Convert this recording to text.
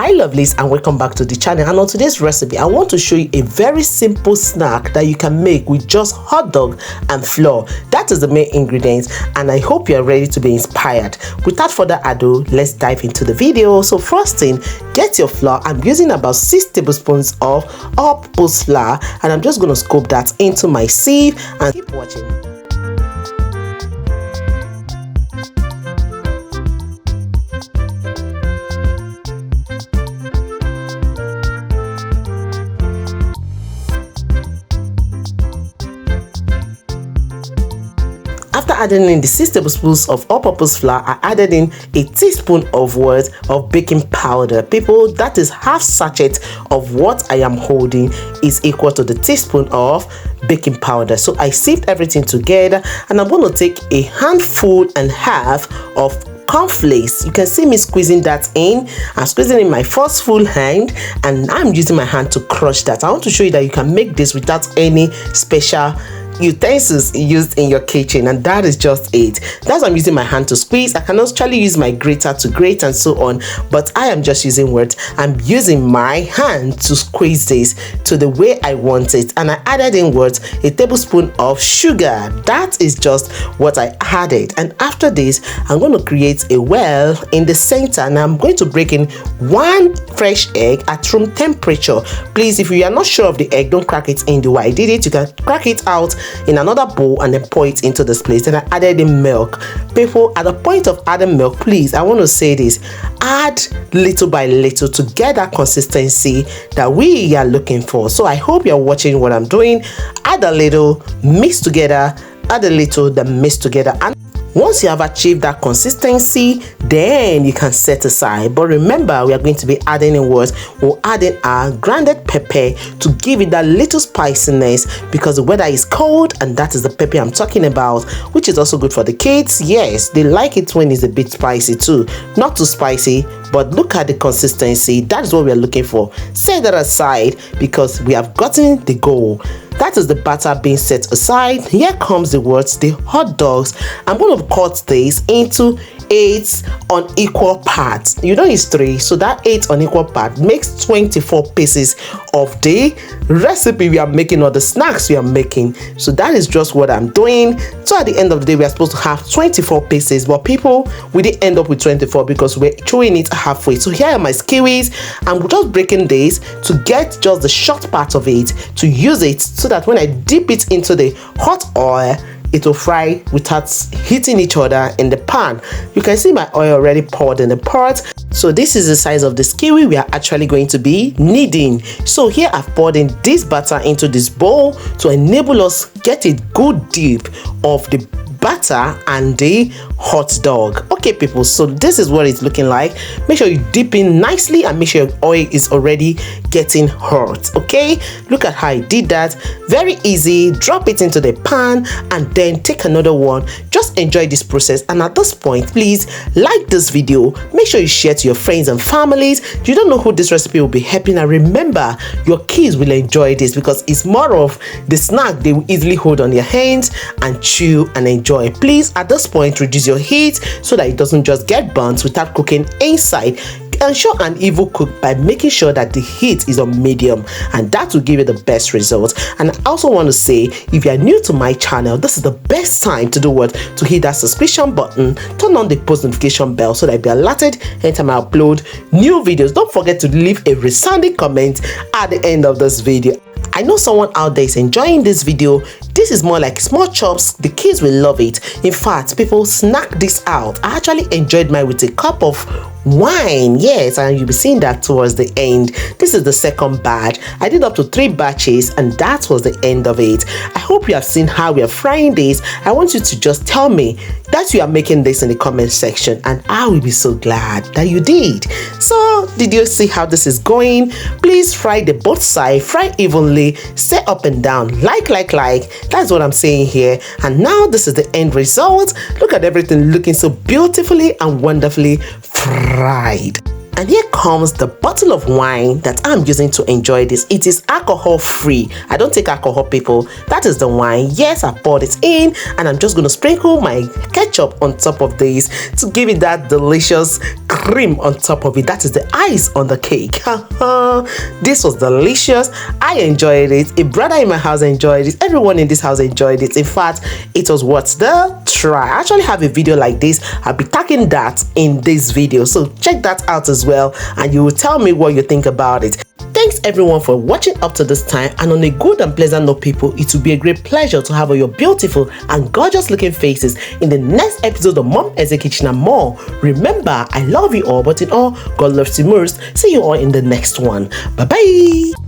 Hi lovelies, and welcome back to the channel. And on today's recipe I want to show you a very simple snack that you can make with just hot dog and flour. That is the main ingredients, and I hope you are ready to be inspired. Without further ado, let's dive into the video. So first thing, get your flour. I'm using about 6 tablespoons of all-purpose flour, and I'm just going to scoop that into my sieve and keep watching. After adding in the 6 tablespoons of all-purpose flour, I added in a teaspoon of baking powder. People, that is half sachet of what I am holding is equal to the teaspoon of baking powder. So I sieved everything together, and I'm going to take a handful and half of cornflakes. You can see me squeezing that in. I'm squeezing in my first full hand, and I'm using my hand to crush that. I want to show you that you can make this without any special utensils used in your kitchen, and that is just it. That's why I'm using my hand to squeeze. I can actually use my grater to grate and so on, but I am just using words. I'm using my hand to squeeze this to the way I want it, and I added in a tablespoon of sugar. That is just what I added. And after this, I'm going to create a well in the center, and I'm going to break in 1 fresh egg at room temperature. Please, if you are not sure of the egg, don't crack it in the way I did it. You can crack it out in another bowl and then pour it into this place. Then I added in milk. People, at the point of adding milk, please, I want to say this: add little by little to get that consistency that we are looking for. So I hope you're watching what I'm doing. Add a little, mix together, add a little, then mix together. And once you have achieved that consistency, then you can set aside. But remember, we are going to be adding in we'll add in our grounded pepper to give it that little spiciness, because the weather is cold, and that is the pepper I'm talking about, which is also good for the kids. Yes, they like it when it's a bit spicy too. Not too spicy, but look at the consistency. That is what we are looking for. Set that aside because we have gotten the goal. That is the batter being set aside. Here comes the hot dogs. I'm going to cut this into 8 unequal parts. You know it's 3, so that 8 unequal part makes 24 pieces of the recipe we are making, or the snacks we are making. So that is just what I'm doing. So at the end of the day, we are supposed to have 24 pieces, but people, we didn't end up with 24 because we're chewing it halfway. So here are my skewers. I'm just breaking this to get just the short part of it, to use it so that when I dip it into the hot oil, it will fry without hitting each other in the pan. You can see my oil already poured in the pot. So this is the size of the skewer we are actually going to be kneading. So here I've poured in this batter into this bowl to enable us get a good dip of the batter and the hot dog. Okay people, so this is what it's looking like. Make sure you dip in nicely and make sure your oil is already getting hot. Okay, look at how I did that. Very easy. Drop it into the pan and then take another one. Just enjoy this process, and at this point, please like this video. Make sure you share to your friends and families. You don't know who this recipe will be helping, and remember, your kids will enjoy this because it's more of the snack they will easily hold on their hands and chew and enjoy. Please, at this point, reduce your heat so that it doesn't just get burnt without cooking inside. Ensure an even cook by making sure that the heat is on medium, and that will give you the best results. And I also want to say, if you are new to my channel, this is the best time to do what? To hit that subscription button, turn on the post notification bell so that you'll be alerted anytime I upload new videos. Don't forget to leave a resounding comment at the end of this video. I know someone out there is enjoying this video. This is more like small chops. The kids will love it. In fact, people, snack this out. I actually enjoyed mine with a cup of wine. Yes, and you'll be seeing that towards the end. This is the second batch. I did up to 3 batches, and that was the end of it. I hope you have seen how we are frying this. I want you to just tell me that you are making this in the comment section, and I will be so glad that you did. So did you see how this is going? Please fry the both sides, fry evenly, set up and down, like. That's what I'm saying here. And now this is the end result. Look at everything looking so beautifully and wonderfully fried. And here comes the bottle of wine that I'm using to enjoy this. It is alcohol free. I don't take alcohol, people. That is the wine. Yes, I poured it in, and I'm just going to sprinkle my ketchup on top of this to give it that delicious cream on top of it. That is the ice on the cake. This was delicious. I enjoyed it. A brother in my house enjoyed it. Everyone in this house enjoyed it. In fact, it was worth the try. I actually have a video like this. I'll be tagging that in this video, so check that out as well, and you will tell me what you think about it. Thanks everyone for watching up to this time, and on a good and pleasant note, people, it will be a great pleasure to have all your beautiful and gorgeous looking faces in the next episode of Mom Essy Kitchen and more. Remember, I love you all, but in all, God loves you most. See you all in the next one. Bye bye.